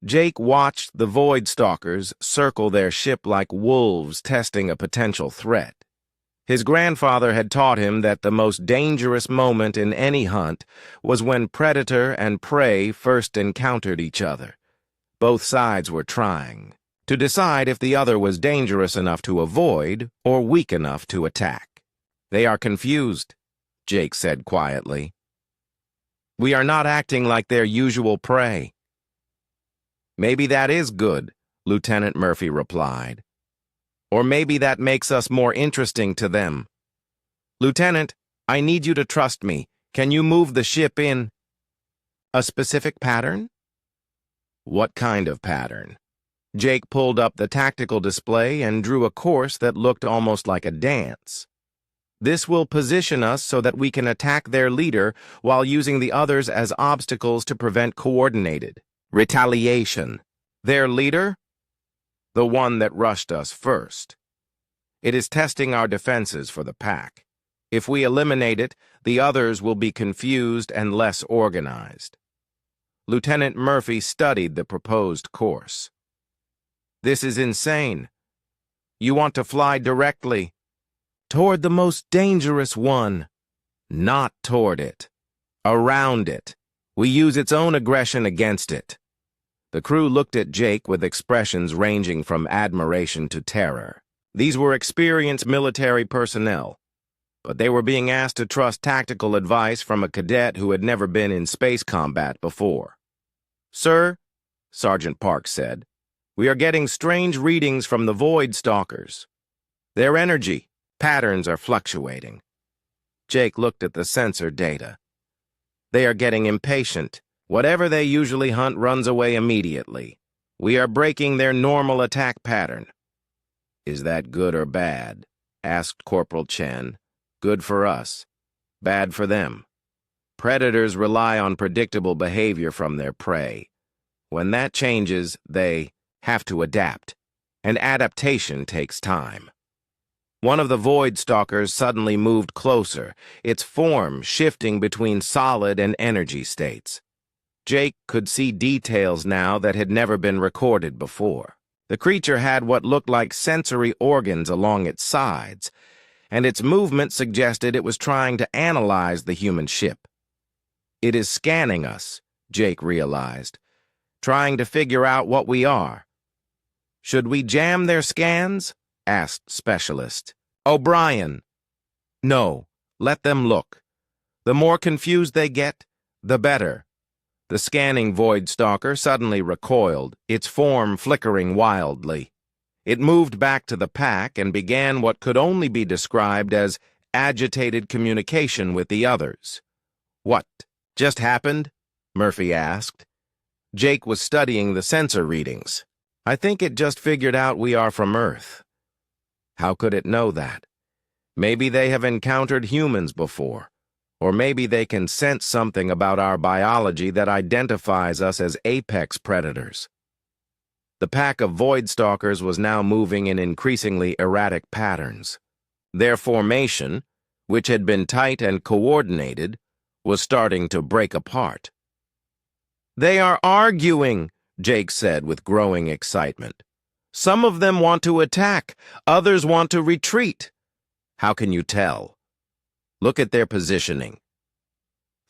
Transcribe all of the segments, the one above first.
Jake watched the Void Stalkers circle their ship like wolves testing a potential threat. His grandfather had taught him that the most dangerous moment in any hunt was when predator and prey first encountered each other. Both sides were trying to decide if the other was dangerous enough to avoid or weak enough to attack. "They are confused," Jake said quietly. "We are not acting like their usual prey." "Maybe that is good," Lieutenant Murphy replied. "Or maybe that makes us more interesting to them. Lieutenant, I need you to trust me. Can you move the ship in a specific pattern?" "What kind of pattern?" Jake pulled up the tactical display and drew a course that looked almost like a dance. "This will position us so that we can attack their leader while using the others as obstacles to prevent coordinated retaliation." "Their leader?" "The one that rushed us first. It is testing our defenses for the pack. If we eliminate it, the others will be confused and less organized." Lieutenant Murphy studied the proposed course. "This is insane. You want to fly directly toward the most dangerous one. Not toward it. Around it. We use its own aggression against it." The crew looked at Jake with expressions ranging from admiration to terror. These were experienced military personnel, but they were being asked to trust tactical advice from a cadet who had never been in space combat before. "Sir," Sergeant Park said, "we are getting strange readings from the Void Stalkers. Their energy patterns are fluctuating." Jake looked at the sensor data. "They are getting impatient. Whatever they usually hunt runs away immediately. We are breaking their normal attack pattern." "Is that good or bad?" asked Corporal Chen. "Good for us. Bad for them. Predators rely on predictable behavior from their prey. When that changes, they have to adapt, and adaptation takes time." One of the Void Stalkers suddenly moved closer, its form shifting between solid and energy states. Jake could see details now that had never been recorded before. The creature had what looked like sensory organs along its sides, and its movement suggested it was trying to analyze the human ship. "It is scanning us," Jake realized, "trying to figure out what we are." "Should we jam their scans?" asked Specialist O'Brien. "No, let them look. The more confused they get, the better." The scanning Void Stalker suddenly recoiled, its form flickering wildly. It moved back to the pack and began what could only be described as agitated communication with the others. "What just happened?" Murphy asked. Jake was studying the sensor readings. "I think it just figured out we are from Earth." "How could it know that?" "Maybe they have encountered humans before. Or maybe they can sense something about our biology that identifies us as apex predators." The pack of Void Stalkers was now moving in increasingly erratic patterns. Their formation, which had been tight and coordinated, was starting to break apart. "They are arguing," Jake said with growing excitement. "Some of them want to attack, others want to retreat." "How can you tell?" "Look at their positioning.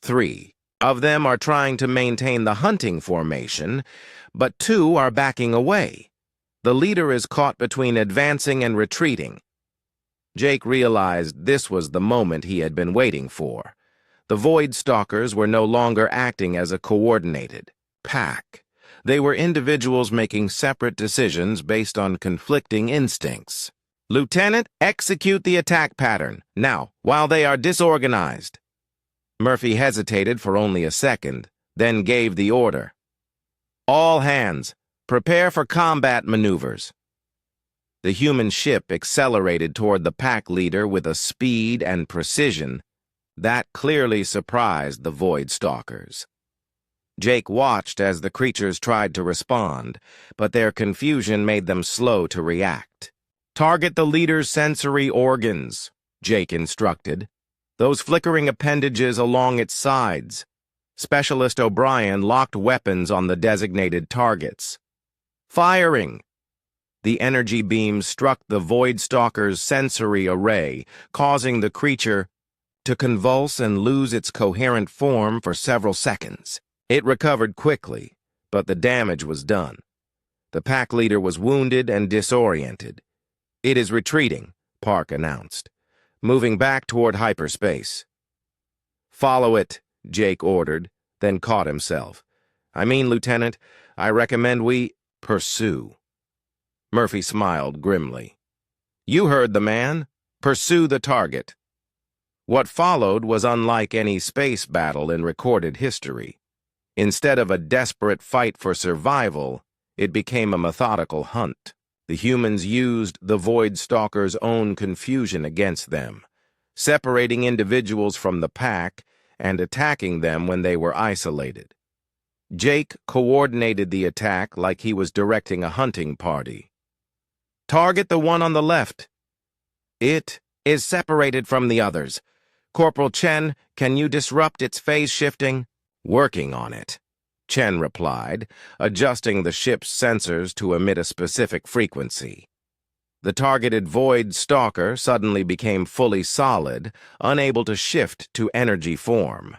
3 of them are trying to maintain the hunting formation, but 2 are backing away. The leader is caught between advancing and retreating." Jake realized this was the moment he had been waiting for. The Void Stalkers were no longer acting as a coordinated pack. They were individuals making separate decisions based on conflicting instincts. "Lieutenant, execute the attack pattern, now, while they are disorganized." Murphy hesitated for only a second, then gave the order. "All hands, prepare for combat maneuvers." The human ship accelerated toward the pack leader with a speed and precision that clearly surprised the Void Stalkers. Jake watched as the creatures tried to respond, but their confusion made them slow to react. "Target the leader's sensory organs," Jake instructed. "Those flickering appendages along its sides. Specialist O'Brien locked weapons on the designated targets. Firing! The energy beam struck the Void Stalker's sensory array, causing the creature to convulse and lose its coherent form for several seconds. It recovered quickly, but the damage was done. The pack leader was wounded and disoriented. "It is retreating," Park announced, moving back toward hyperspace. "Follow it," Jake ordered, then caught himself. "I mean, Lieutenant, I recommend we pursue." Murphy smiled grimly. "You heard the man. Pursue the target." What followed was unlike any space battle in recorded history. Instead of a desperate fight for survival, it became a methodical hunt. The humans used the Void Stalker's own confusion against them, separating individuals from the pack and attacking them when they were isolated. Jake coordinated the attack like he was directing a hunting party. "Target the one on the left. It is separated from the others. Corporal Chen, can you disrupt its phase shifting?" "Working on it," Chen replied, adjusting the ship's sensors to emit a specific frequency. The targeted Void Stalker suddenly became fully solid, unable to shift to energy form.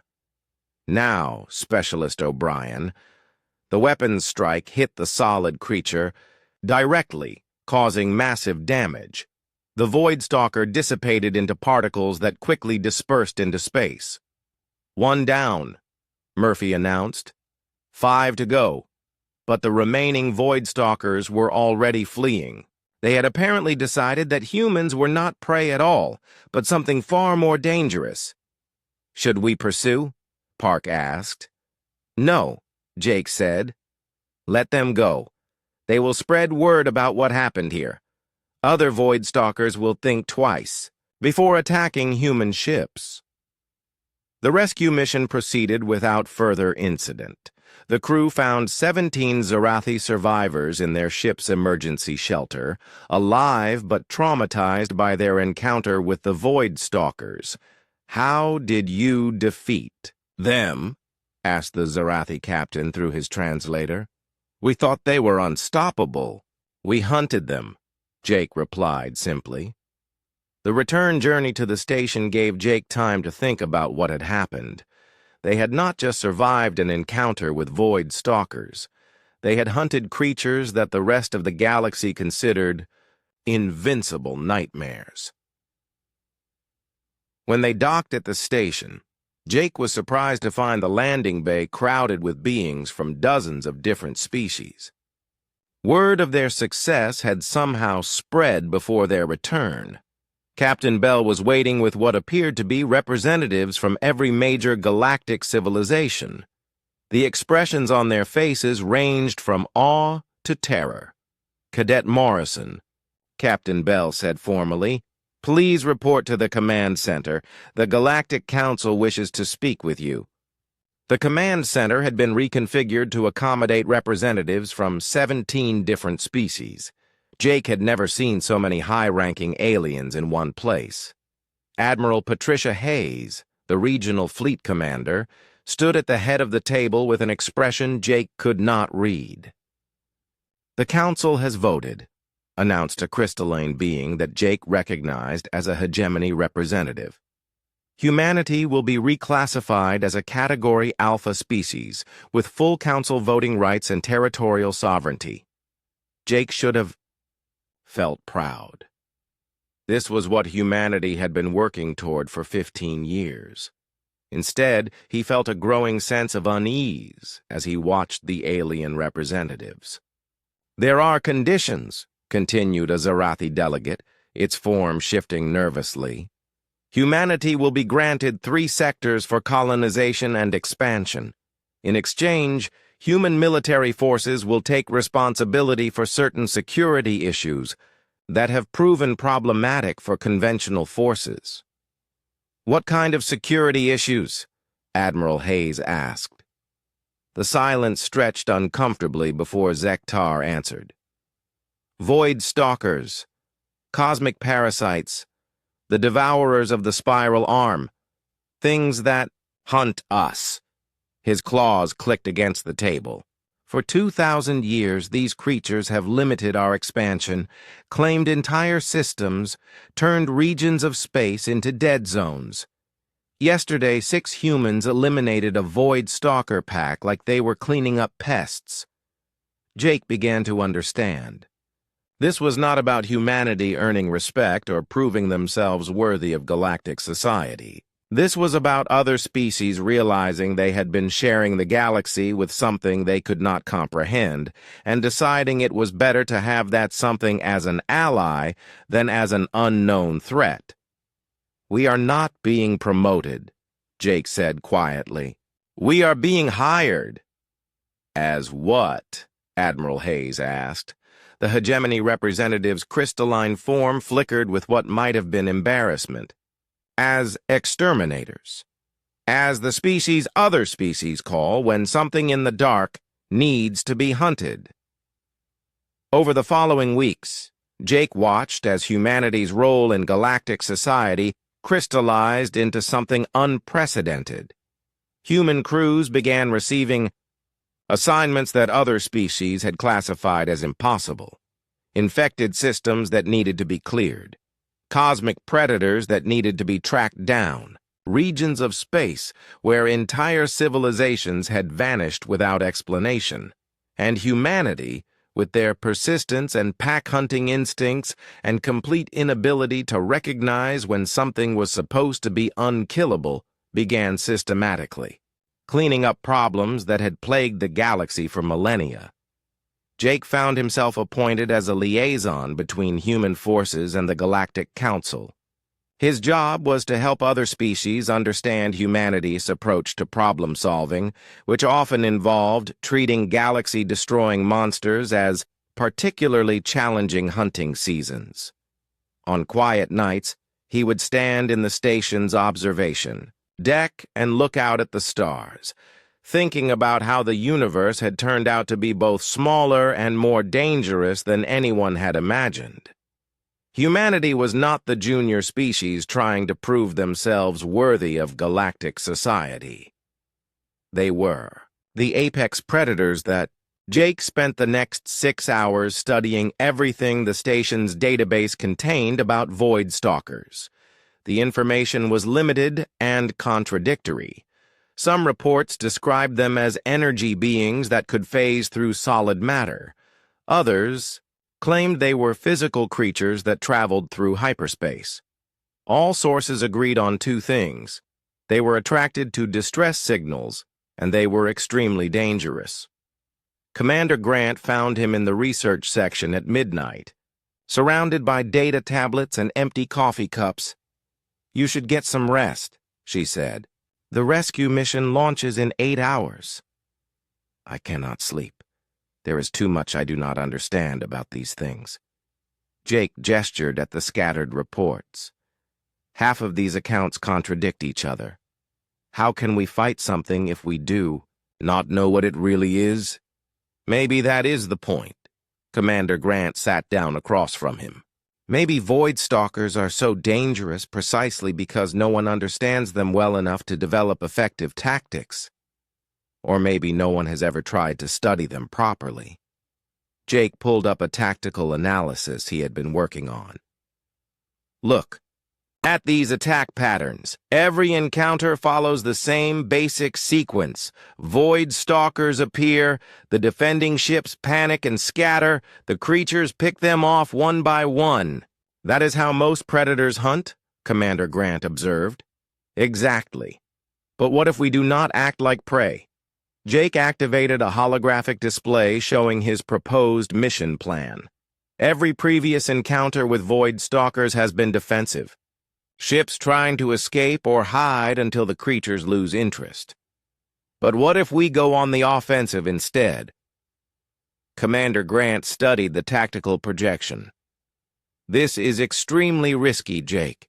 "Now, Specialist O'Brien." The weapon's strike hit the solid creature directly, causing massive damage. The Void Stalker dissipated into particles that quickly dispersed into space. "One down," Murphy announced. 5 to go. But the remaining Void Stalkers were already fleeing. They had apparently decided that humans were not prey at all, but something far more dangerous. "Should we pursue?" Park asked. "No," Jake said. "Let them go. They will spread word about what happened here. Other Void Stalkers will think twice before attacking human ships." The rescue mission proceeded without further incident. The crew found 17 Zarathi survivors in their ship's emergency shelter, alive but traumatized by their encounter with the Void Stalkers. "How did you defeat them?" asked the Zarathi captain through his translator. "We thought they were unstoppable." "We hunted them," Jake replied simply. The return journey to the station gave Jake time to think about what had happened. They had not just survived an encounter with Void Stalkers. They had hunted creatures that the rest of the galaxy considered invincible nightmares. When they docked at the station, Jake was surprised to find the landing bay crowded with beings from dozens of different species. Word of their success had somehow spread before their return. Captain Bell was waiting with what appeared to be representatives from every major galactic civilization. The expressions on their faces ranged from awe to terror. "Cadet Morrison," Captain Bell said formally, "please report to the command center. The Galactic Council wishes to speak with you." The command center had been reconfigured to accommodate representatives from 17 different species. Jake had never seen so many high-ranking aliens in one place. Admiral Patricia Hayes, the regional fleet commander, stood at the head of the table with an expression Jake could not read. "The council has voted," announced a crystalline being that Jake recognized as a hegemony representative. "Humanity will be reclassified as a Category Alpha species, with full council voting rights and territorial sovereignty." Jake should have felt proud. This was what humanity had been working toward for 15 years. Instead, he felt a growing sense of unease as he watched the alien representatives. "There are conditions," continued a Zarathi delegate, its form shifting nervously. "Humanity will be granted 3 sectors for colonization and expansion. In exchange, human military forces will take responsibility for certain security issues that have proven problematic for conventional forces." "What kind of security issues?" Admiral Hayes asked. The silence stretched uncomfortably before Zektar answered. "Void Stalkers, cosmic parasites, the devourers of the spiral arm, things that hunt us," His claws clicked against the table. For 2,000 years, these creatures have limited our expansion, claimed entire systems, turned regions of space into dead zones. Yesterday, 6 humans eliminated a Void Stalker pack like they were cleaning up pests. Jake began to understand. This was not about humanity earning respect or proving themselves worthy of galactic society. This was about other species realizing they had been sharing the galaxy with something they could not comprehend, and deciding it was better to have that something as an ally than as an unknown threat. "We are not being promoted," Jake said quietly. "We are being hired." "As what?" Admiral Hayes asked. The hegemony representative's crystalline form flickered with what might have been embarrassment. "As exterminators. As the species other species call when something in the dark needs to be hunted." Over the following weeks, Jake watched as humanity's role in galactic society crystallized into something unprecedented. Human crews began receiving assignments that other species had classified as impossible, infected systems that needed to be cleared, cosmic predators that needed to be tracked down, regions of space where entire civilizations had vanished without explanation, and humanity, with their persistence and pack-hunting instincts and complete inability to recognize when something was supposed to be unkillable, began systematically cleaning up problems that had plagued the galaxy for millennia. Jake found himself appointed as a liaison between human forces and the Galactic Council. His job was to help other species understand humanity's approach to problem-solving, which often involved treating galaxy-destroying monsters as particularly challenging hunting seasons. On quiet nights, he would stand in the station's observation deck and look out at the stars, thinking about how the universe had turned out to be both smaller and more dangerous than anyone had imagined. Humanity was not the junior species trying to prove themselves worthy of galactic society. They were the apex predators that Jake spent the next 6 hours studying everything the station's database contained about Void Stalkers. The information was limited and contradictory. Some reports described them as energy beings that could phase through solid matter. Others claimed they were physical creatures that traveled through hyperspace. All sources agreed on 2 things. They were attracted to distress signals, and they were extremely dangerous. Commander Grant found him in the research section at midnight, surrounded by data tablets and empty coffee cups. "You should get some rest," she said. "The rescue mission launches in 8 hours." "I cannot sleep. There is too much I do not understand about these things." Jake gestured at the scattered reports. "Half of these accounts contradict each other. How can we fight something if we do not know what it really is?" "Maybe that is the point." Commander Grant sat down across from him. "Maybe Void Stalkers are so dangerous precisely because no one understands them well enough to develop effective tactics. Or maybe no one has ever tried to study them properly." Jake pulled up a tactical analysis he had been working on. "Look at these attack patterns. Every encounter follows the same basic sequence. Void Stalkers appear, the defending ships panic and scatter, the creatures pick them off one by one. That is how most predators hunt," Commander Grant observed. "Exactly. But what if we do not act like prey?" Jake activated a holographic display showing his proposed mission plan. "Every previous encounter with Void Stalkers has been defensive. Ships trying to escape or hide until the creatures lose interest. But what if we go on the offensive instead?" Commander Grant studied the tactical projection. "This is extremely risky, Jake.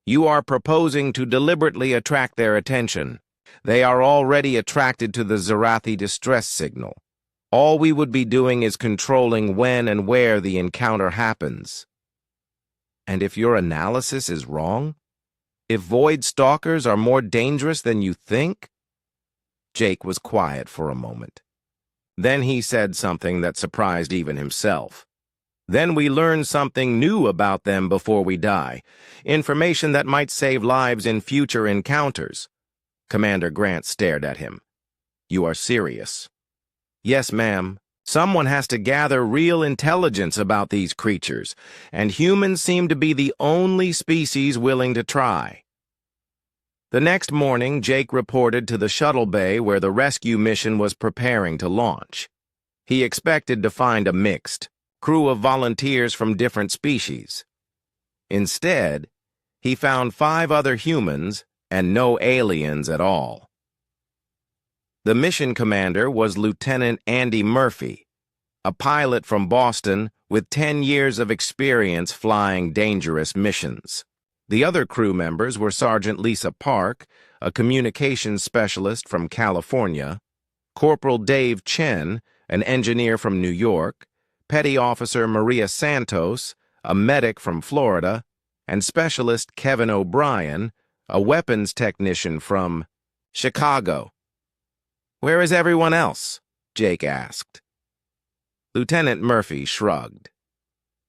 You are proposing to deliberately attract their attention. They are already attracted to the Zarathi distress signal. All we would be doing is controlling when and where the encounter happens." "And if your analysis is wrong? If Void Stalkers are more dangerous than you think?" Jake was quiet for a moment. Then he said something that surprised even himself. Then we learn something new about them before we die. Information that might save lives in future encounters. Commander Grant stared at him. You are serious? Yes, ma'am. Someone has to gather real intelligence about these creatures, and humans seem to be the only species willing to try. The next morning, Jake reported to the shuttle bay where the rescue mission was preparing to launch. He expected to find a mixed crew of volunteers from different species. Instead, he found 5 other humans and no aliens at all. The mission commander was Lieutenant Andy Murphy, a pilot from Boston with 10 years of experience flying dangerous missions. The other crew members were Sergeant Lisa Park, a communications specialist from California, Corporal Dave Chen, an engineer from New York, Petty Officer Maria Santos, a medic from Florida, and Specialist Kevin O'Brien, a weapons technician from Chicago. Where is everyone else? Jake asked. Lieutenant Murphy shrugged.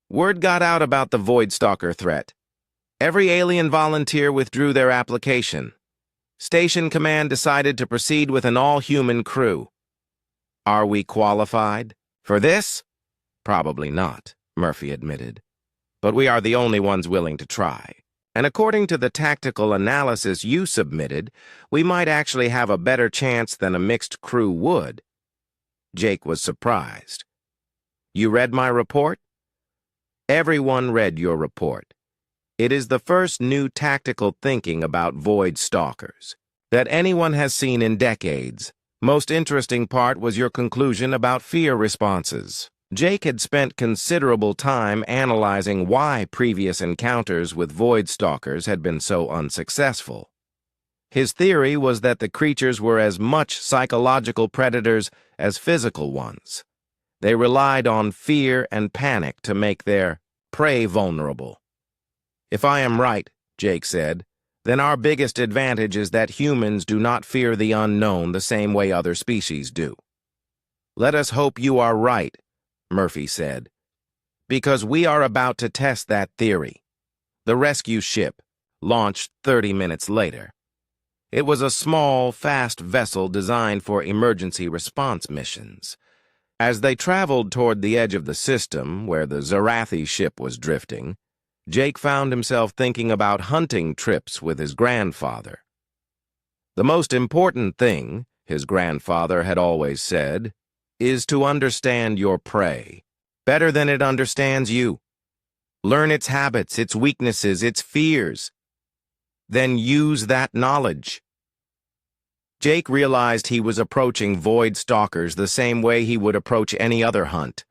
Word got out about the Voidstalker threat. Every alien volunteer withdrew their application. Station Command decided to proceed with an all-human crew. Are we qualified for this? Probably not, Murphy admitted. But we are the only ones willing to try. And according to the tactical analysis you submitted, we might actually have a better chance than a mixed crew would. Jake was surprised. You read my report? Everyone read your report. It is the first new tactical thinking about Void Stalkers that anyone has seen in decades. Most interesting part was your conclusion about fear responses. Jake had spent considerable time analyzing why previous encounters with Voidstalkers had been so unsuccessful. His theory was that the creatures were as much psychological predators as physical ones. They relied on fear and panic to make their prey vulnerable. If I am right, Jake said, then our biggest advantage is that humans do not fear the unknown the same way other species do. Let us hope you are right, Murphy said, because we are about to test that theory. The rescue ship launched 30 minutes later. It was a small, fast vessel designed for emergency response missions. As they traveled toward the edge of the system, where the Zarathi ship was drifting, Jake found himself thinking about hunting trips with his grandfather. The most important thing, his grandfather had always said, is to understand your prey better than it understands you. Learn its habits, its weaknesses, its fears. Then use that knowledge. Jake realized he was approaching Voidstalkers the same way he would approach any other hunt.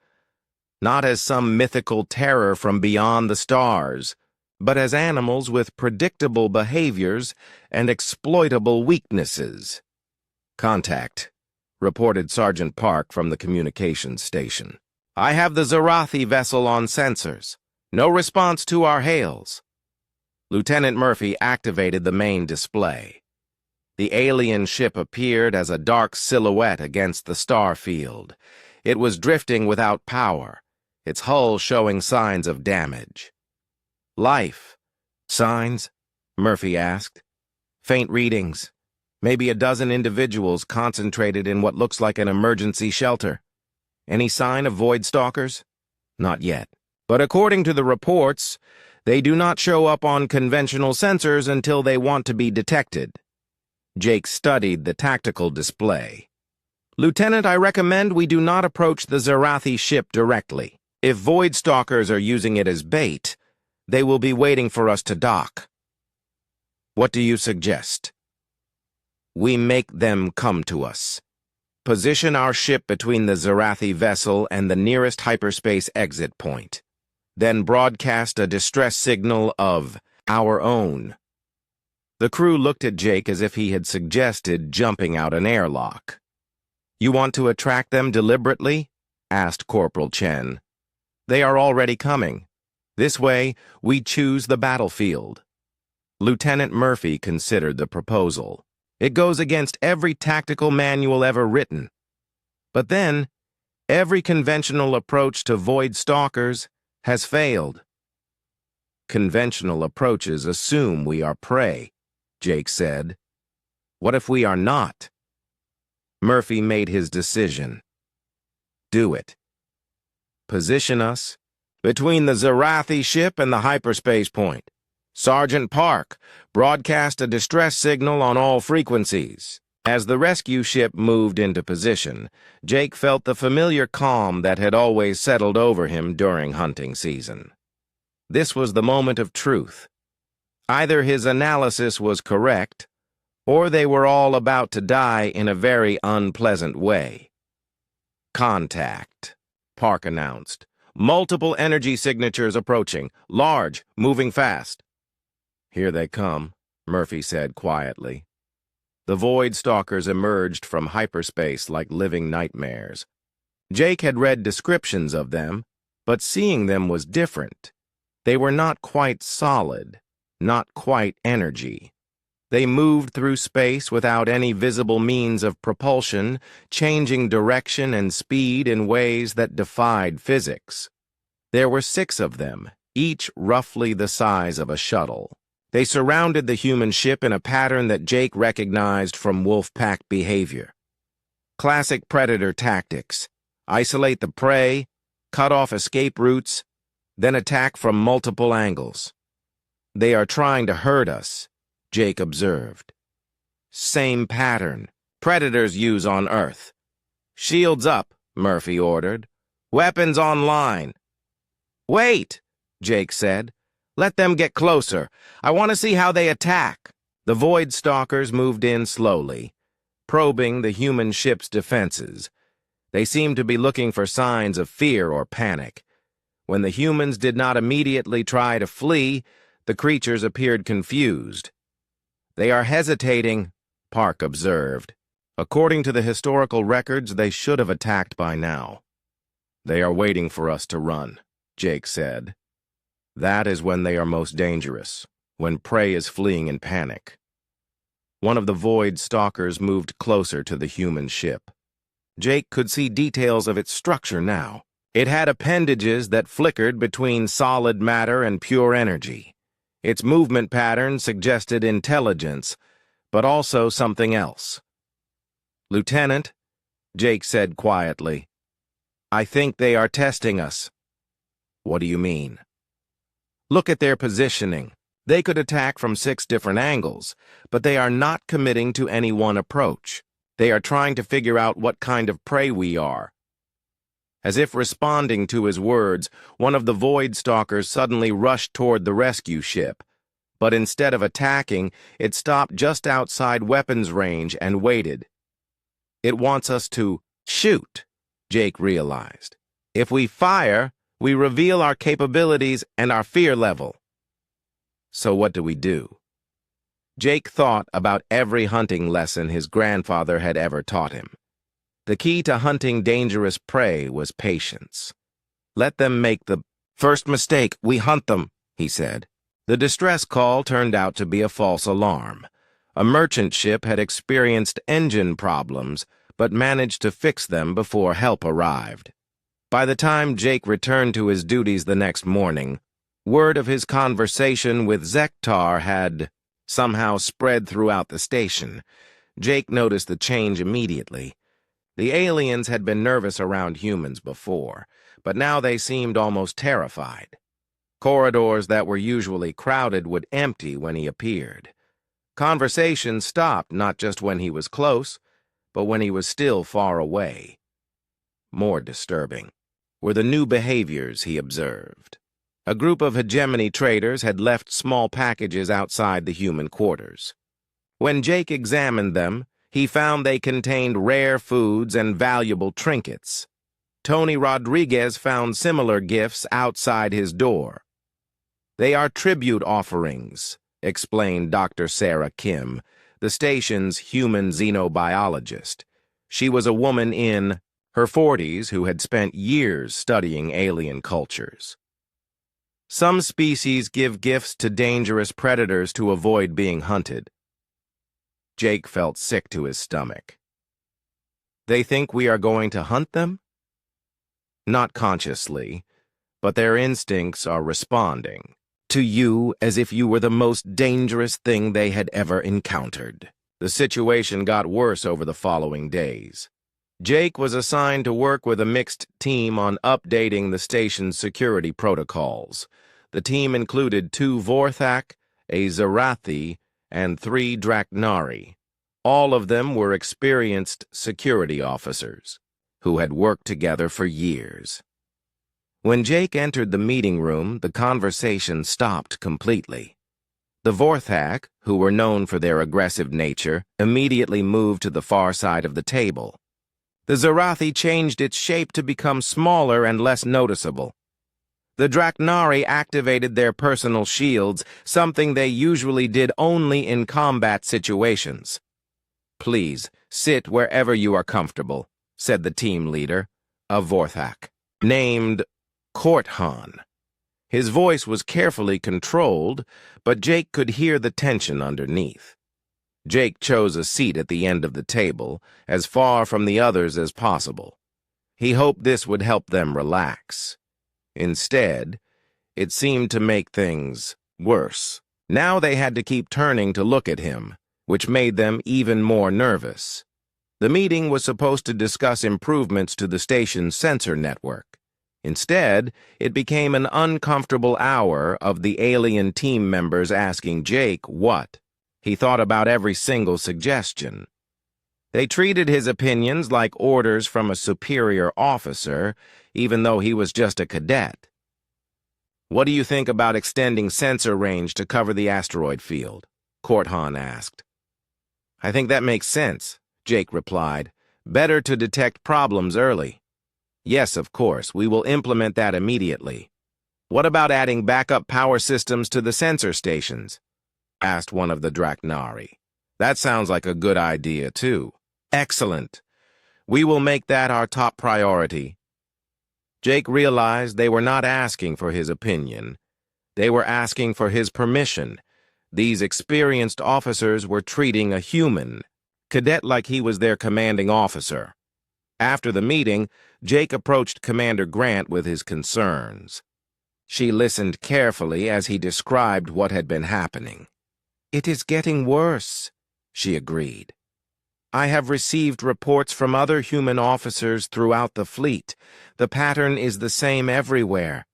Not as some mythical terror from beyond the stars, but as animals with predictable behaviors and exploitable weaknesses. Contact, reported Sergeant Park from the communications station. I have the Zarathi vessel on sensors. No response to our hails. Lieutenant Murphy activated the main display. The alien ship appeared as a dark silhouette against the star field. It was drifting without power, its hull showing signs of damage. Life. Signs? Murphy asked. Faint readings. Maybe a dozen individuals concentrated in what looks like an emergency shelter. Any sign of Voidstalkers? Not yet. But according to the reports, they do not show up on conventional sensors until they want to be detected. Jake studied the tactical display. Lieutenant, I recommend we do not approach the Zarathi ship directly. If Voidstalkers are using it as bait, they will be waiting for us to dock. What do you suggest? We make them come to us. Position our ship between the Zarathi vessel and the nearest hyperspace exit point. Then broadcast a distress signal of our own. The crew looked at Jake as if he had suggested jumping out an airlock. You want to attract them deliberately? Asked Corporal Chen. They are already coming. This way, we choose the battlefield. Lieutenant Murphy considered the proposal. It goes against every tactical manual ever written. But then, every conventional approach to void stalkers has failed. Conventional approaches assume we are prey, Jake said. What if we are not? Murphy made his decision. Do it. Position us between the Zarathi ship and the hyperspace point. Sergeant Park, broadcast a distress signal on all frequencies. As the rescue ship moved into position, Jake felt the familiar calm that had always settled over him during hunting season. This was the moment of truth. Either his analysis was correct, or they were all about to die in a very unpleasant way. Contact, Park announced. Multiple energy signatures approaching, large, moving fast. Here they come, Murphy said quietly. The void stalkers emerged from hyperspace like living nightmares. Jake had read descriptions of them, but seeing them was different. They were not quite solid, not quite energy. They moved through space without any visible means of propulsion, changing direction and speed in ways that defied physics. There were 6 of them, each roughly the size of a shuttle. They surrounded the human ship in a pattern that Jake recognized from wolf pack behavior. Classic predator tactics: isolate the prey, cut off escape routes, then attack from multiple angles. They are trying to hurt us, Jake observed. Same pattern predators use on Earth. Shields up, Murphy ordered. Weapons online. Wait, Jake said. Let them get closer. I want to see how they attack. The void stalkers moved in slowly, probing the human ship's defenses. They seemed to be looking for signs of fear or panic. When the humans did not immediately try to flee, the creatures appeared confused. They are hesitating, Park observed. According to the historical records, they should have attacked by now. They are waiting for us to run, Jake said. That is when they are most dangerous, when prey is fleeing in panic. One of the void stalkers moved closer to the human ship. Jake could see details of its structure now. It had appendages that flickered between solid matter and pure energy. Its movement pattern suggested intelligence, but also something else. Lieutenant, Jake said quietly, I think they are testing us. What do you mean? Look at their positioning. They could attack from 6 different angles, but they are not committing to any one approach. They are trying to figure out what kind of prey we are. As if responding to his words, one of the void stalkers suddenly rushed toward the rescue ship. But instead of attacking, it stopped just outside weapons range and waited. It wants us to shoot, Jake realized. If we fire, we reveal our capabilities and our fear level. So what do? Jake thought about every hunting lesson his grandfather had ever taught him. The key to hunting dangerous prey was patience. Let them make the first mistake, we hunt them, he said. The distress call turned out to be a false alarm. A merchant ship had experienced engine problems, but managed to fix them before help arrived. By the time Jake returned to his duties the next morning, word of his conversation with Zektar had somehow spread throughout the station. Jake noticed the change immediately. The aliens had been nervous around humans before, but now they seemed almost terrified. Corridors that were usually crowded would empty when he appeared. Conversation stopped not just when he was close, but when he was still far away. More disturbing were the new behaviors he observed. A group of hegemony traders had left small packages outside the human quarters. When Jake examined them, he found they contained rare foods and valuable trinkets. Tony Rodriguez found similar gifts outside his door. They are tribute offerings, explained Dr. Sarah Kim, the station's human xenobiologist. She was a woman in her 40s who had spent years studying alien cultures. Some species give gifts to dangerous predators to avoid being hunted. Jake felt sick to his stomach. They think we are going to hunt them? Not consciously, but their instincts are responding to you as if you were the most dangerous thing they had ever encountered. The situation got worse over the following days. Jake was assigned to work with a mixed team on updating the station's security protocols. The team included 2 Vorthak, a Zarathi, and 3 Draknari. All of them were experienced security officers who had worked together for years. When Jake entered the meeting room, the conversation stopped completely. The Vorthak, who were known for their aggressive nature, immediately moved to the far side of the table. The Zarathi changed its shape to become smaller and less noticeable. The Draknari activated their personal shields, something they usually did only in combat situations. "Please, sit wherever you are comfortable," said the team leader, a Vorthak, named Korthan. His voice was carefully controlled, but Jake could hear the tension underneath. Jake chose a seat at the end of the table, as far from the others as possible. He hoped this would help them relax. Instead, it seemed to make things worse. Now they had to keep turning to look at him, which made them even more nervous. The meeting was supposed to discuss improvements to the station's sensor network. Instead, it became an uncomfortable hour of the alien team members asking Jake what he thought about every single suggestion. They treated his opinions like orders from a superior officer, even though he was just a cadet. "What do you think about extending sensor range to cover the asteroid field?" Korthan asked. "I think that makes sense," Jake replied. "Better to detect problems early." "Yes, of course, we will implement that immediately." "What about adding backup power systems to the sensor stations?" asked one of the Draknari. "That sounds like a good idea, too." "Excellent. We will make that our top priority." Jake realized they were not asking for his opinion. They were asking for his permission. These experienced officers were treating a human cadet like he was their commanding officer. After the meeting, Jake approached Commander Grant with his concerns. She listened carefully as he described what had been happening. "It is getting worse," she agreed. "I have received reports from other human officers throughout the fleet. The pattern is the same everywhere.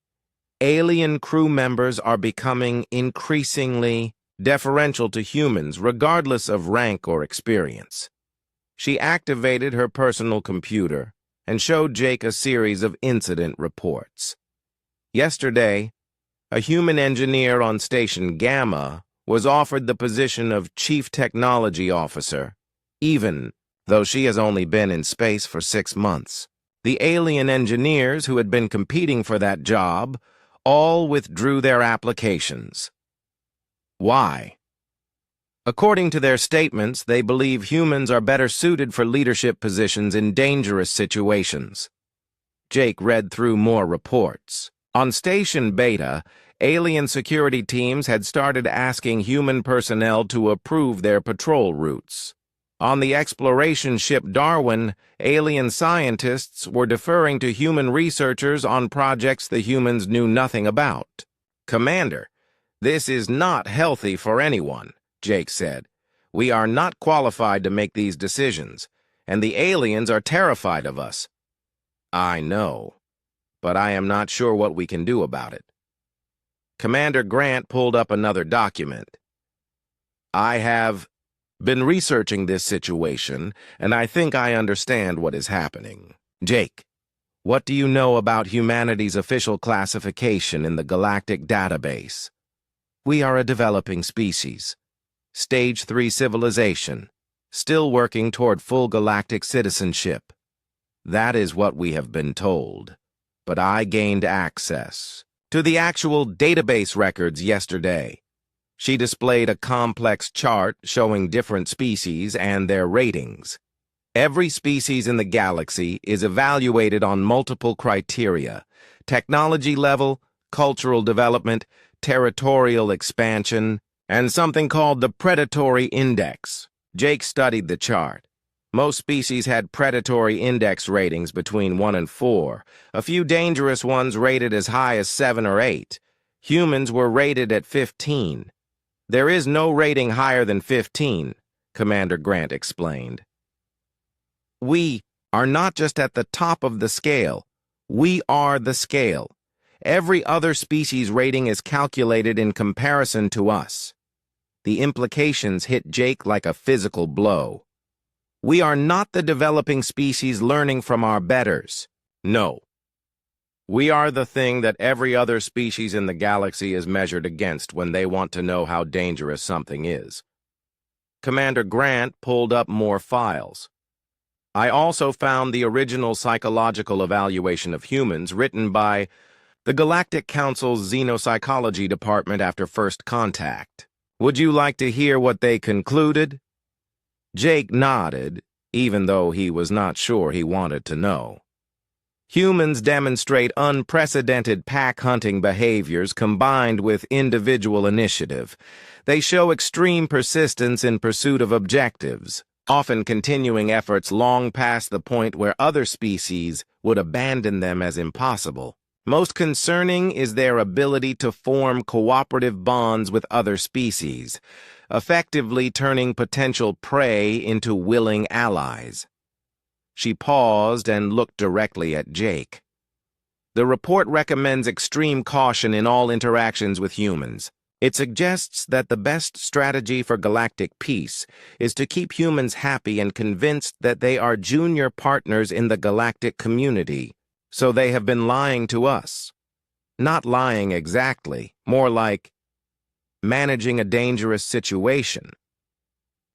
Alien crew members are becoming increasingly deferential to humans, regardless of rank or experience." She activated her personal computer and showed Jake a series of incident reports. Yesterday, a human engineer on Station Gamma was offered the position of Chief Technology Officer, even though she has only been in space for 6 months. The alien engineers who had been competing for that job all withdrew their applications. Why? According to their statements, they believe humans are better suited for leadership positions in dangerous situations. Jake read through more reports. On Station Beta, alien security teams had started asking human personnel to approve their patrol routes. On the exploration ship Darwin, alien scientists were deferring to human researchers on projects the humans knew nothing about. "Commander, this is not healthy for anyone," Jake said. "We are not qualified to make these decisions, and the aliens are terrified of us." "I know, but I am not sure what we can do about it." Commander Grant pulled up another document. "I have been researching this situation, and I think I understand what is happening." "Jake, what do you know about humanity's official classification in the galactic database?" "We are a developing species. Stage 3 civilization, still working toward full galactic citizenship." "That is what we have been told, but I gained access to the actual database records yesterday." She displayed a complex chart showing different species and their ratings. Every species in the galaxy is evaluated on multiple criteria: technology level, cultural development, territorial expansion, and something called the predatory index. Jake studied the chart. Most species had predatory index ratings between 1 and 4, a few dangerous ones rated as high as 7 or 8. Humans were rated at 15. There is no rating higher than 15, Commander Grant explained. We are not just at the top of the scale. We are the scale. Every other species rating is calculated in comparison to us. The implications hit Jake like a physical blow. We are not the developing species learning from our betters. No. We are the thing that every other species in the galaxy is measured against when they want to know how dangerous something is. Commander Grant pulled up more files. I also found the original psychological evaluation of humans written by the Galactic Council's Xenopsychology Department after first contact. Would you like to hear what they concluded? Jake nodded, even though he was not sure he wanted to know. Humans demonstrate unprecedented pack-hunting behaviors combined with individual initiative. They show extreme persistence in pursuit of objectives, often continuing efforts long past the point where other species would abandon them as impossible. Most concerning is their ability to form cooperative bonds with other species, effectively turning potential prey into willing allies. She paused and looked directly at Jake. The report recommends extreme caution in all interactions with humans. It suggests that the best strategy for galactic peace is to keep humans happy and convinced that they are junior partners in the galactic community. So they have been lying to us. Not lying exactly, more like managing a dangerous situation.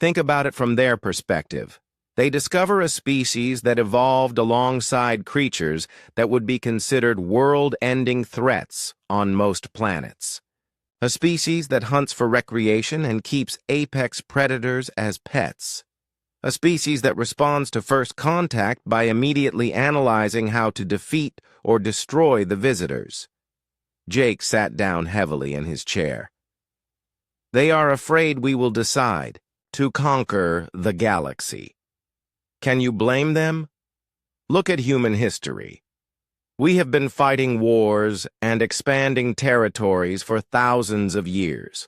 Think about it from their perspective. They discover a species that evolved alongside creatures that would be considered world-ending threats on most planets. A species that hunts for recreation and keeps apex predators as pets. A species that responds to first contact by immediately analyzing how to defeat or destroy the visitors. Jake sat down heavily in his chair. They are afraid we will decide to conquer the galaxy. Can you blame them? Look at human history. We have been fighting wars and expanding territories for thousands of years.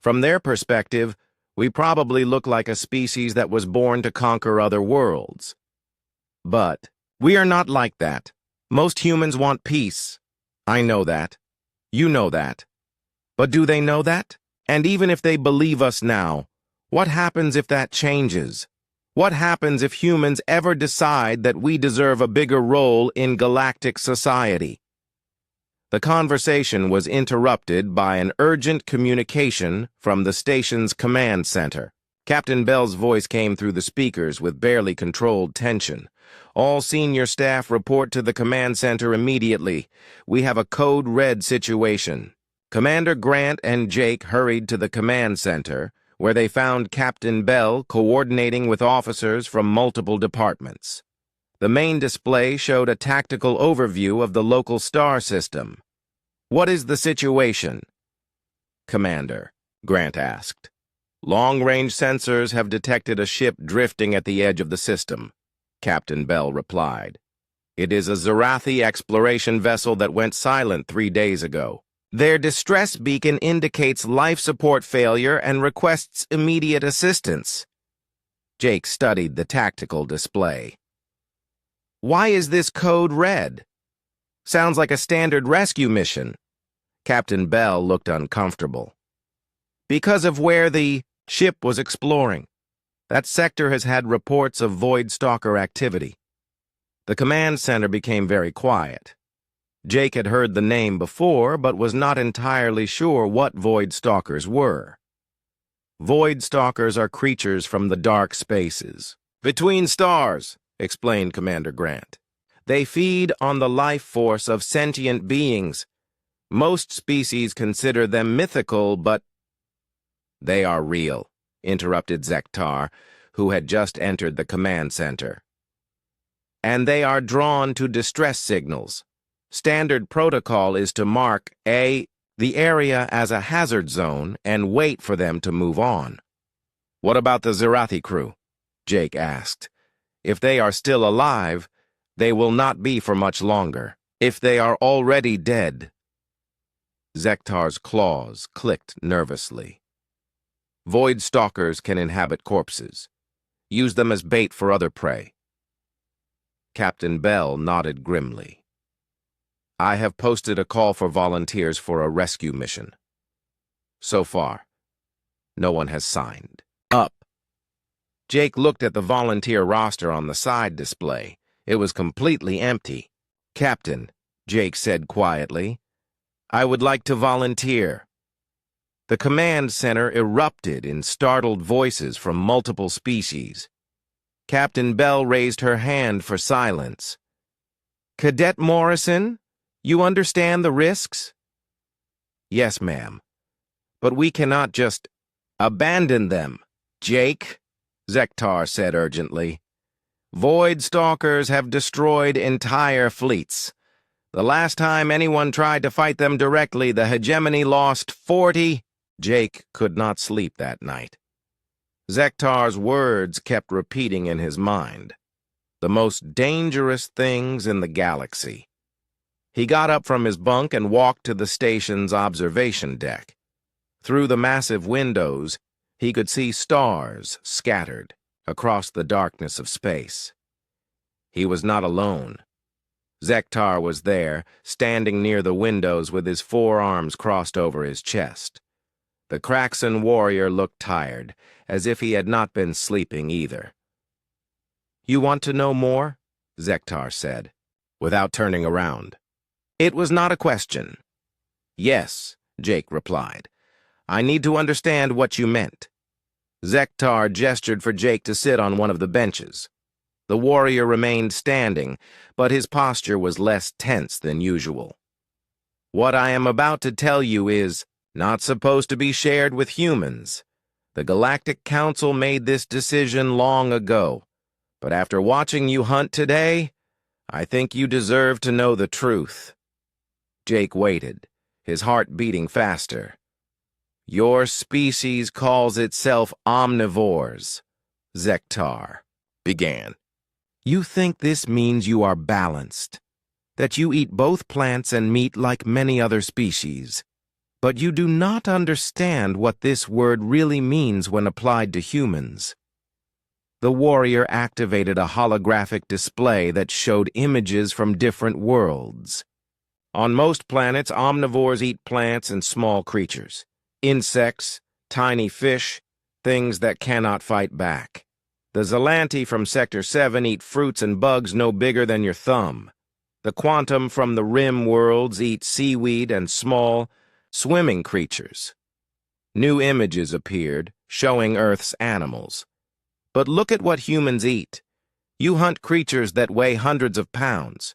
From their perspective, we probably look like a species that was born to conquer other worlds. But we are not like that. Most humans want peace. I know that. You know that. But do they know that? And even if they believe us now, what happens if that changes? What happens if humans ever decide that we deserve a bigger role in galactic society? The conversation was interrupted by an urgent communication from the station's command center. Captain Bell's voice came through the speakers with barely controlled tension. All senior staff report to the command center immediately. We have a code red situation. Commander Grant and Jake hurried to the command center, where they found Captain Bell coordinating with officers from multiple departments. The main display showed a tactical overview of the local star system. What is the situation? Commander, Grant asked. Long-range sensors have detected a ship drifting at the edge of the system, Captain Bell replied. It is a Zarathi exploration vessel that went silent 3 days ago. Their distress beacon indicates life support failure and requests immediate assistance. Jake studied the tactical display. Why is this code red? Sounds like a standard rescue mission. Captain Bell looked uncomfortable. Because of where the ship was exploring. That sector has had reports of Void Stalker activity. The command center became very quiet. Jake had heard the name before, but was not entirely sure what Void Stalkers were. Void Stalkers are creatures from the dark spaces. Between stars, explained Commander Grant. They feed on the life force of sentient beings. Most species consider them mythical, but they are real, interrupted Zektar, who had just entered the command center. And they are drawn to distress signals. Standard protocol is to mark the area as a hazard zone and wait for them to move on. What about the Zerathi crew? Jake asked. If they are still alive, they will not be for much longer. If they are already dead. Zektar's claws clicked nervously. Void stalkers can inhabit corpses. Use them as bait for other prey. Captain Bell nodded grimly. I have posted a call for volunteers for a rescue mission. So far, no one has signed up. Jake looked at the volunteer roster on the side display. It was completely empty. Captain, Jake said quietly, I would like to volunteer. The command center erupted in startled voices from multiple species. Captain Bell raised her hand for silence. Cadet Morrison, you understand the risks? Yes, ma'am. But we cannot just abandon them. Jake, Zektar said urgently. Void stalkers have destroyed entire fleets. The last time anyone tried to fight them directly, the hegemony lost 40. Jake could not sleep that night. Zektar's words kept repeating in his mind. The most dangerous things in the galaxy. He got up from his bunk and walked to the station's observation deck. Through the massive windows, he could see stars scattered across the darkness of space. He was not alone. Zektar was there, standing near the windows with his forearms crossed over his chest. The Kraxan warrior looked tired, as if he had not been sleeping either. You want to know more? Zektar said, without turning around. It was not a question. Yes, Jake replied. I need to understand what you meant. Zektar gestured for Jake to sit on one of the benches. The warrior remained standing, but his posture was less tense than usual. What I am about to tell you is not supposed to be shared with humans. The Galactic Council made this decision long ago, but after watching you hunt today, I think you deserve to know the truth. Jake waited, his heart beating faster. Your species calls itself omnivores, Zektar began. You think this means you are balanced, that you eat both plants and meat like many other species. But you do not understand what this word really means when applied to humans. The warrior activated a holographic display that showed images from different worlds. On most planets, omnivores eat plants and small creatures. Insects, tiny fish, things that cannot fight back. The Zelanti from Sector 7 eat fruits and bugs no bigger than your thumb. The Quantum from the Rim worlds eat seaweed and small, swimming creatures. New images appeared, showing Earth's animals. But look at what humans eat. You hunt creatures that weigh hundreds of pounds.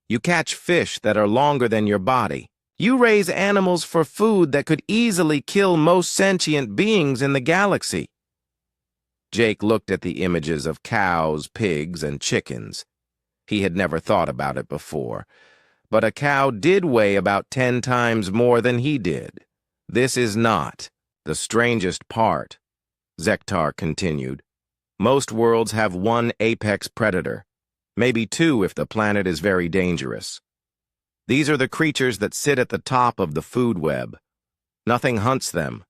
You catch fish that are longer than your body. You raise animals for food that could easily kill most sentient beings in the galaxy. Jake looked at the images of cows, pigs, and chickens. He had never thought about it before. But a cow did weigh about 10 times more than he did. This is not the strangest part, Zektar continued. Most worlds have one apex predator, maybe two if the planet is very dangerous. These are the creatures that sit at the top of the food web. Nothing hunts them.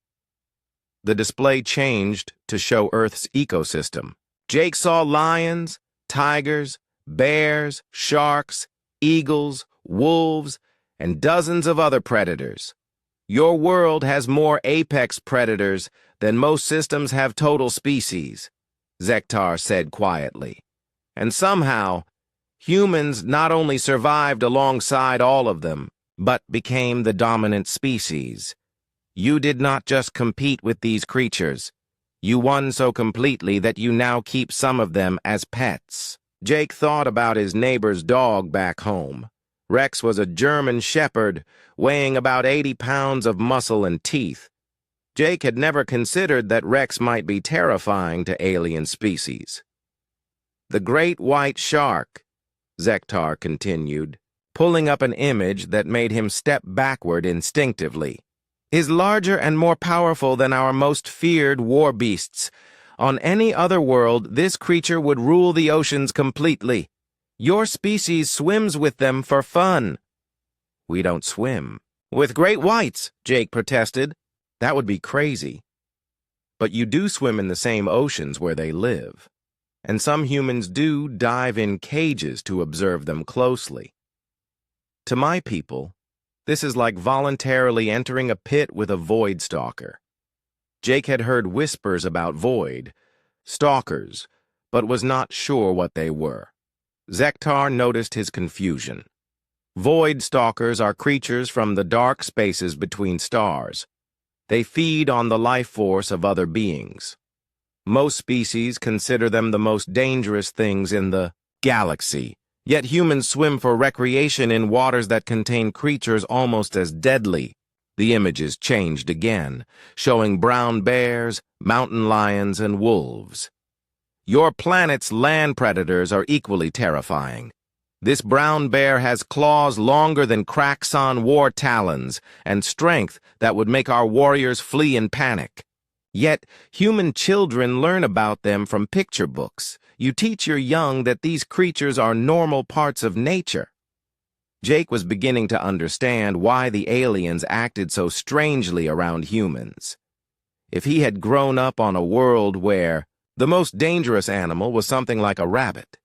The display changed to show Earth's ecosystem. Jake saw lions, tigers, bears, sharks, eagles, wolves, and dozens of other predators. Your world has more apex predators than most systems have total species, Zektar said quietly. And somehow, humans not only survived alongside all of them, but became the dominant species. You did not just compete with these creatures. You won so completely that you now keep some of them as pets. Jake thought about his neighbor's dog back home. Rex was a German shepherd, weighing about 80 pounds of muscle and teeth. Jake had never considered that Rex might be terrifying to alien species. The great white shark, Zektar continued, pulling up an image that made him step backward instinctively. is larger and more powerful than our most feared war beasts. On any other world, this creature would rule the oceans completely. Your species swims with them for fun. We don't swim with great whites, Jake protested. That would be crazy. But you do swim in the same oceans where they live. And some humans do dive in cages to observe them closely. To my people, this is like voluntarily entering a pit with a void stalker. Jake had heard whispers about void stalkers, but was not sure what they were. Zektar noticed his confusion. Void stalkers are creatures from the dark spaces between stars. They feed on the life force of other beings. Most species consider them the most dangerous things in the galaxy, yet humans swim for recreation in waters that contain creatures almost as deadly. The images changed again, showing brown bears, mountain lions, and wolves. Your planet's land predators are equally terrifying. This brown bear has claws longer than Kraxon war talons and strength that would make our warriors flee in panic. Yet, human children learn about them from picture books. You teach your young that these creatures are normal parts of nature. Jake was beginning to understand why the aliens acted so strangely around humans. If he had grown up on a world where the most dangerous animal was something like a rabbit,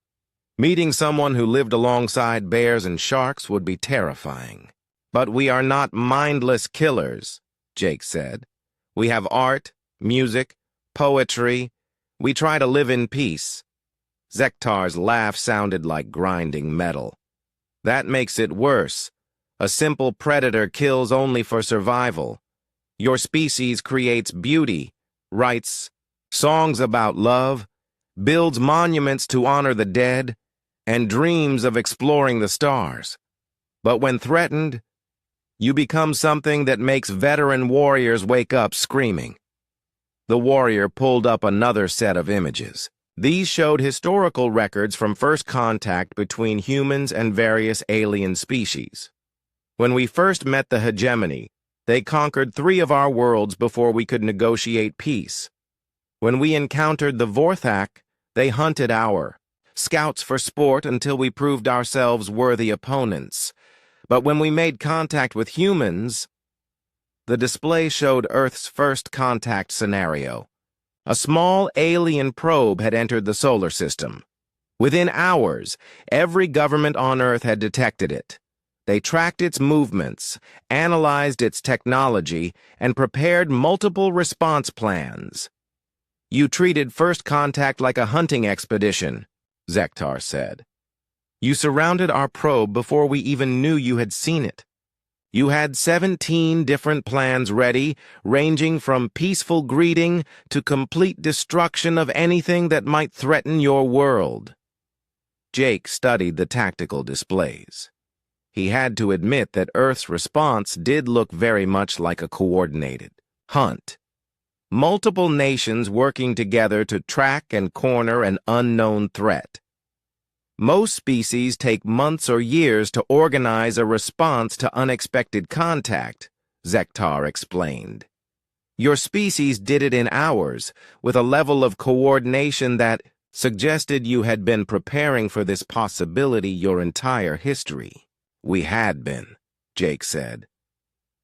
meeting someone who lived alongside bears and sharks would be terrifying. But we are not mindless killers, Jake said. We have art, music, poetry. We try to live in peace. Zektar's laugh sounded like grinding metal. That makes it worse. A simple predator kills only for survival. Your species creates beauty, writes songs about love, builds monuments to honor the dead, and dreams of exploring the stars. But when threatened, you become something that makes veteran warriors wake up screaming. The warrior pulled up another set of images. These showed historical records from first contact between humans and various alien species. When we first met the hegemony, they conquered 3 of our worlds before we could negotiate peace. When we encountered the Vorthak, they hunted our scouts for sport until we proved ourselves worthy opponents. But when we made contact with humans, the display showed Earth's first contact scenario. A small alien probe had entered the solar system. Within hours, every government on Earth had detected it. They tracked its movements, analyzed its technology, and prepared multiple response plans. You treated first contact like a hunting expedition, Zektar said. You surrounded our probe before we even knew you had seen it. You had 17 different plans ready, ranging from peaceful greeting to complete destruction of anything that might threaten your world. Jake studied the tactical displays. He had to admit that Earth's response did look very much like a coordinated hunt. Multiple nations working together to track and corner an unknown threat. Most species take months or years to organize a response to unexpected contact, Zektar explained. Your species did it in hours, with a level of coordination that suggested you had been preparing for this possibility your entire history. We had been, Jake said.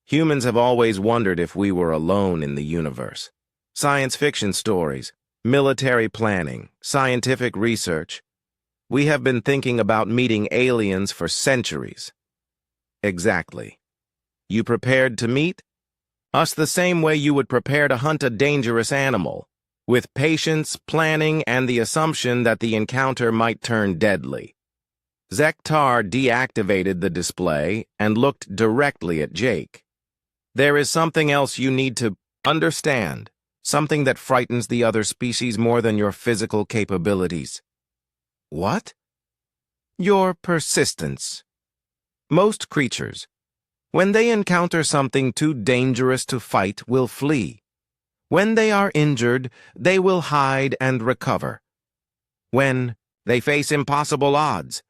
Humans have always wondered if we were alone in the universe. Science fiction stories, military planning, scientific research. We have been thinking about meeting aliens for centuries. Exactly. You prepared to meet us the same way you would prepare to hunt a dangerous animal, with patience, planning, and the assumption that the encounter might turn deadly. Zektar deactivated the display and looked directly at Jake. There is something else you need to understand, something that frightens the other species more than your physical capabilities. What? Your persistence. Most creatures, when they encounter something too dangerous to fight, will flee. When they are injured, they will hide and recover. When they face impossible odds,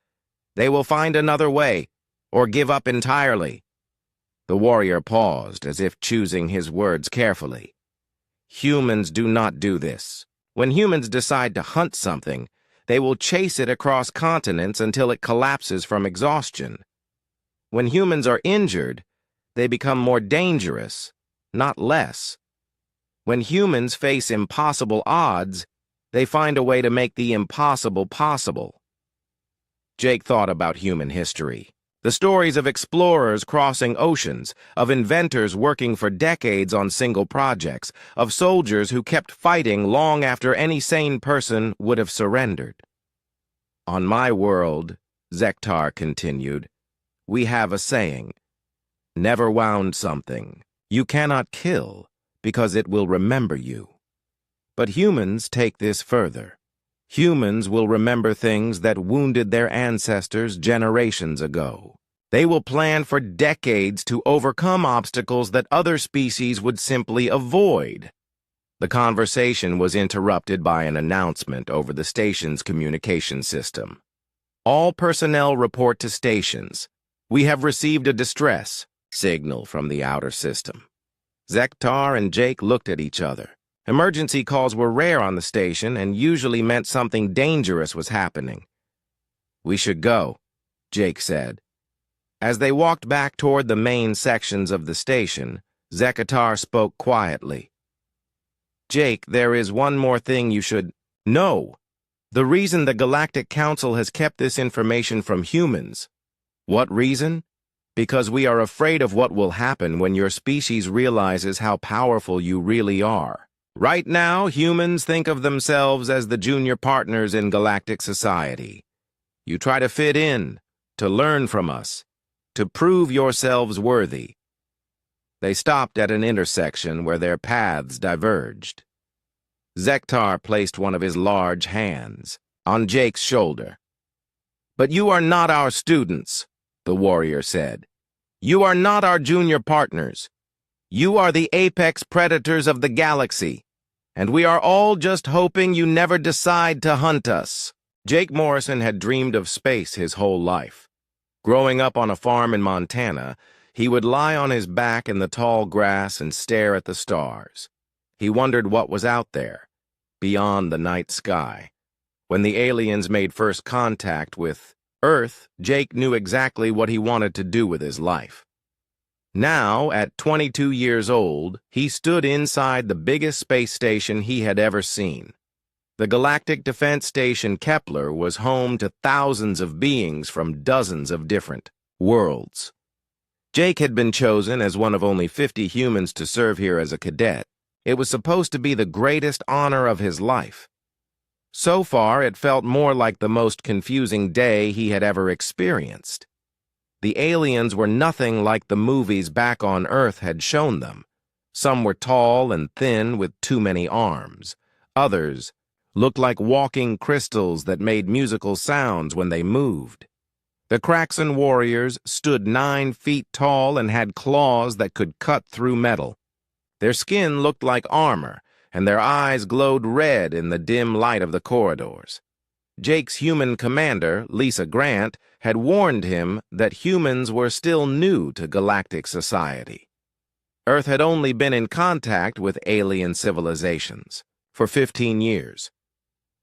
they will find another way or give up entirely. The warrior paused, as if choosing his words carefully. Humans do not do this. When humans decide to hunt something, they will chase it across continents until it collapses from exhaustion. When humans are injured, they become more dangerous, not less. When humans face impossible odds, they find a way to make the impossible possible. Jake thought about human history. The stories of explorers crossing oceans, of inventors working for decades on single projects, of soldiers who kept fighting long after any sane person would have surrendered. On my world, Zektar continued, we have a saying, never wound something you cannot kill because it will remember you. But humans take this further. Humans will remember things that wounded their ancestors generations ago. They will plan for decades to overcome obstacles that other species would simply avoid. The conversation was interrupted by an announcement over the station's communication system. All personnel report to stations. We have received a distress signal from the outer system. Zektar and Jake looked at each other. Emergency calls were rare on the station and usually meant something dangerous was happening. We should go, Jake said. As they walked back toward the main sections of the station, Zektar spoke quietly. Jake, there is one more thing you should know. The reason the Galactic Council has kept this information from humans. What reason? Because we are afraid of what will happen when your species realizes how powerful you really are. Right now, humans think of themselves as the junior partners in galactic society. You try to fit in, to learn from us, to prove yourselves worthy. They stopped at an intersection where their paths diverged. Zektar placed one of his large hands on Jake's shoulder. But you are not our students, the warrior said. You are not our junior partners. You are the apex predators of the galaxy, and we are all just hoping you never decide to hunt us. Jake Morrison had dreamed of space his whole life. Growing up on a farm in Montana, he would lie on his back in the tall grass and stare at the stars. He wondered what was out there, beyond the night sky. When the aliens made first contact with Earth, Jake knew exactly what he wanted to do with his life. Now, at 22 years old, he stood inside the biggest space station he had ever seen. The Galactic Defense Station Kepler was home to thousands of beings from dozens of different worlds. Jake had been chosen as one of only 50 humans to serve here as a cadet. It was supposed to be the greatest honor of his life. So far, it felt more like the most confusing day he had ever experienced. The aliens were nothing like the movies back on Earth had shown them. Some were tall and thin with too many arms. Others looked like walking crystals that made musical sounds when they moved. The Kraxan warriors stood 9 feet tall and had claws that could cut through metal. Their skin looked like armor, and their eyes glowed red in the dim light of the corridors. Jake's human commander, Lisa Grant, had warned him that humans were still new to galactic society. Earth had only been in contact with alien civilizations for 15 years.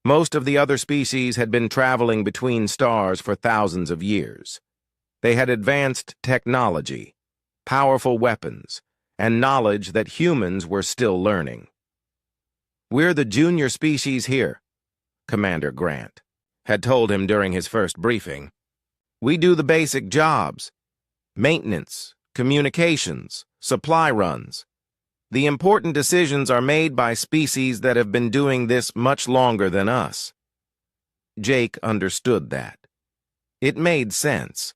Most of the other species had been traveling between stars for thousands of years. They had advanced technology, powerful weapons, and knowledge that humans were still learning. We're the junior species here, Commander Grant had told him during his first briefing. We do the basic jobs: maintenance, communications, supply runs. The important decisions are made by species that have been doing this much longer than us. Jake understood that. It made sense.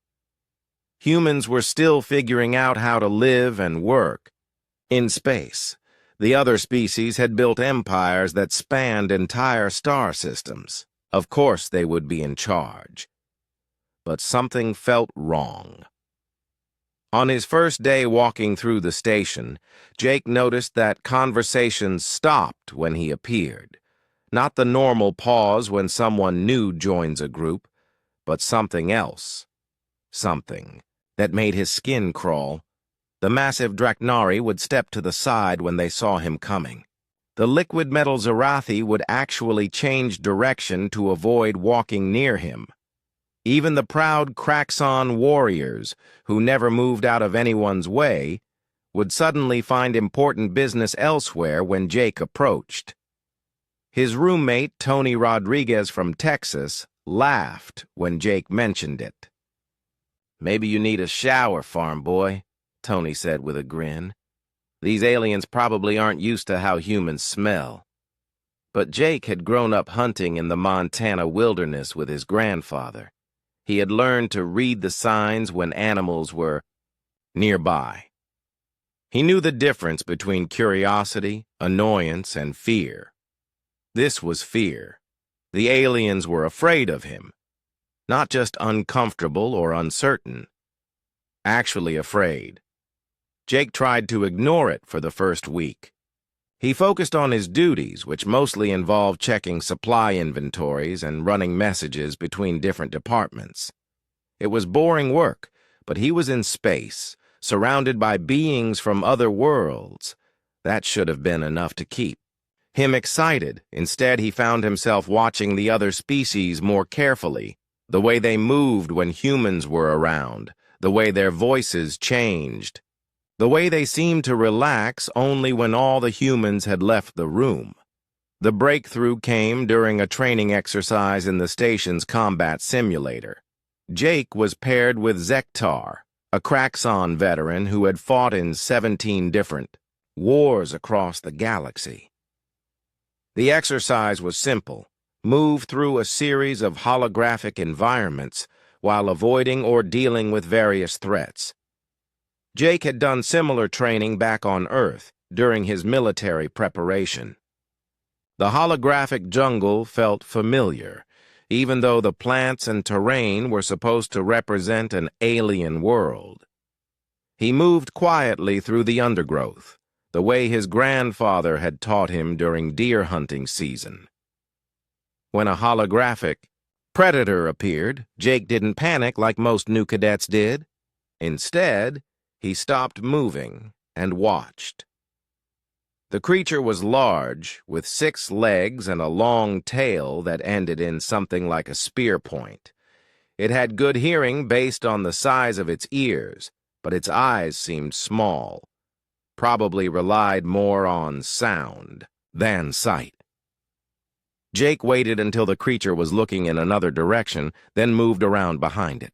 Humans were still figuring out how to live and work. In space, the other species had built empires that spanned entire star systems. Of course they would be in charge. But something felt wrong. On his first day walking through the station, Jake noticed that conversations stopped when he appeared. Not the normal pause when someone new joins a group, but something else. Something that made his skin crawl. The massive Draknari would step to the side when they saw him coming. The liquid metal Zarathi would actually change direction to avoid walking near him. Even the proud Kraxon warriors, who never moved out of anyone's way, would suddenly find important business elsewhere when Jake approached. His roommate, Tony Rodriguez from Texas, laughed when Jake mentioned it. "Maybe you need a shower, farm boy," Tony said with a grin. "These aliens probably aren't used to how humans smell." But Jake had grown up hunting in the Montana wilderness with his grandfather. He had learned to read the signs when animals were nearby. He knew the difference between curiosity, annoyance, and fear. This was fear. The aliens were afraid of him. Not just uncomfortable or uncertain. Actually afraid. Jake tried to ignore it for the first week. He focused on his duties, which mostly involved checking supply inventories and running messages between different departments. It was boring work, but he was in space, surrounded by beings from other worlds. That should have been enough to keep him excited. Instead, he found himself watching the other species more carefully, the way they moved when humans were around, the way their voices changed, the way they seemed to relax only when all the humans had left the room. The breakthrough came during a training exercise in the station's combat simulator. Jake was paired with Zektar, a Kraxon veteran who had fought in 17 different wars across the galaxy. The exercise was simple. Move through a series of holographic environments while avoiding or dealing with various threats. Jake had done similar training back on Earth during his military preparation. The holographic jungle felt familiar, even though the plants and terrain were supposed to represent an alien world. He moved quietly through the undergrowth, the way his grandfather had taught him during deer hunting season. When a holographic predator appeared, Jake didn't panic like most new cadets did. Instead, he stopped moving and watched. The creature was large, with 6 legs and a long tail that ended in something like a spear point. It had good hearing based on the size of its ears, but its eyes seemed small. Probably relied more on sound than sight. Jake waited until the creature was looking in another direction, then moved around behind it.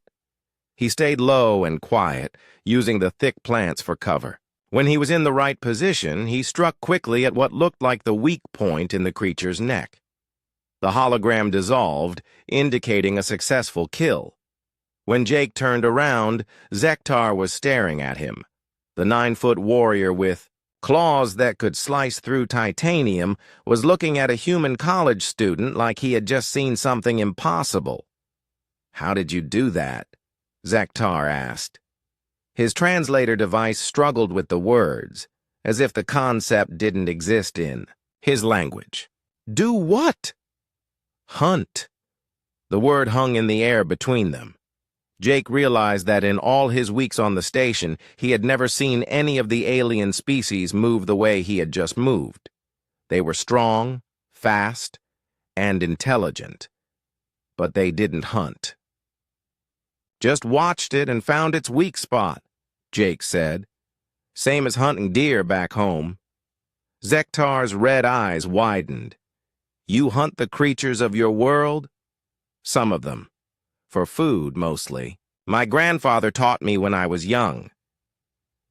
He stayed low and quiet, using the thick plants for cover. When he was in the right position, he struck quickly at what looked like the weak point in the creature's neck. The hologram dissolved, indicating a successful kill. When Jake turned around, Zektar was staring at him. The 9-foot warrior with claws that could slice through titanium was looking at a human college student like he had just seen something impossible. "How did you do that?" Zektar asked. His translator device struggled with the words, as if the concept didn't exist in his language. "Do what?" "Hunt." The word hung in the air between them. Jake realized that in all his weeks on the station, he had never seen any of the alien species move the way he had just moved. They were strong, fast, and intelligent, but they didn't hunt. "Just watched it and found its weak spot," Jake said. "Same as hunting deer back home." Zektar's red eyes widened. "You hunt the creatures of your world?" "Some of them. For food, mostly. My grandfather taught me when I was young."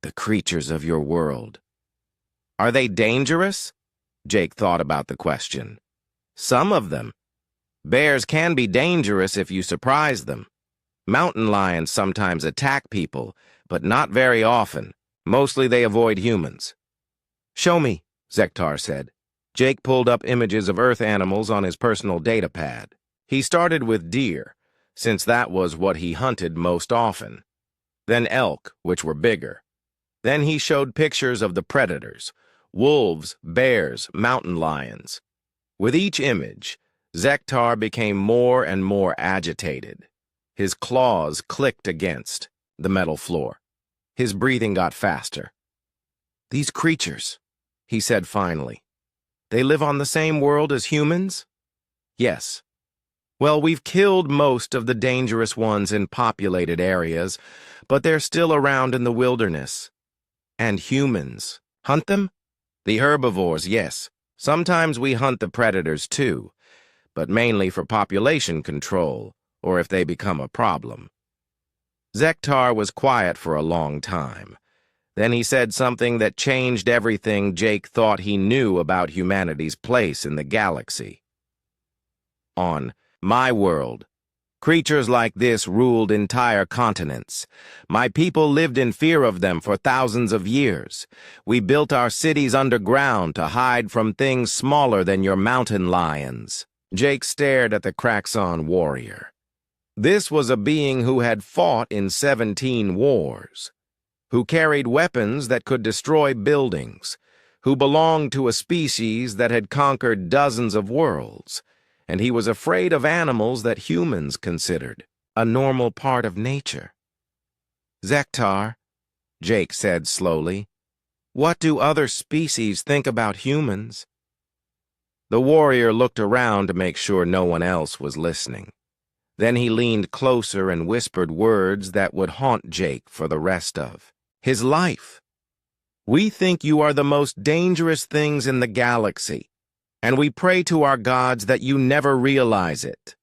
"The creatures of your world. Are they dangerous?" Jake thought about the question. "Some of them. Bears can be dangerous if you surprise them. Mountain lions sometimes attack people, but not very often. Mostly they avoid humans." "Show me," Zektar said. Jake pulled up images of Earth animals on his personal data pad. He started with deer, since that was what he hunted most often. Then elk, which were bigger. Then he showed pictures of the predators: wolves, bears, mountain lions. With each image, Zektar became more and more agitated. His claws clicked against the metal floor. His breathing got faster. "These creatures," he said finally. "They live on the same world as humans?" "Yes." "Well, we've killed most of the dangerous ones in populated areas, but they're still around in the wilderness." "And humans hunt them?" "The herbivores, yes. Sometimes we hunt the predators too, but mainly for population control, or if they become a problem." Zektar was quiet for a long time. Then he said something that changed everything Jake thought he knew about humanity's place in the galaxy. "On my world, creatures like this ruled entire continents. My people lived in fear of them for thousands of years. We built our cities underground to hide from things smaller than your mountain lions." Jake stared at the Kraxon warrior. This was a being who had fought in 17 wars, who carried weapons that could destroy buildings, who belonged to a species that had conquered dozens of worlds, and he was afraid of animals that humans considered a normal part of nature. "Zektar," Jake said slowly, "what do other species think about humans?" The warrior looked around to make sure no one else was listening. Then he leaned closer and whispered words that would haunt Jake for the rest of his life. "We think you are the most dangerous things in the galaxy, and we pray to our gods that you never realize it."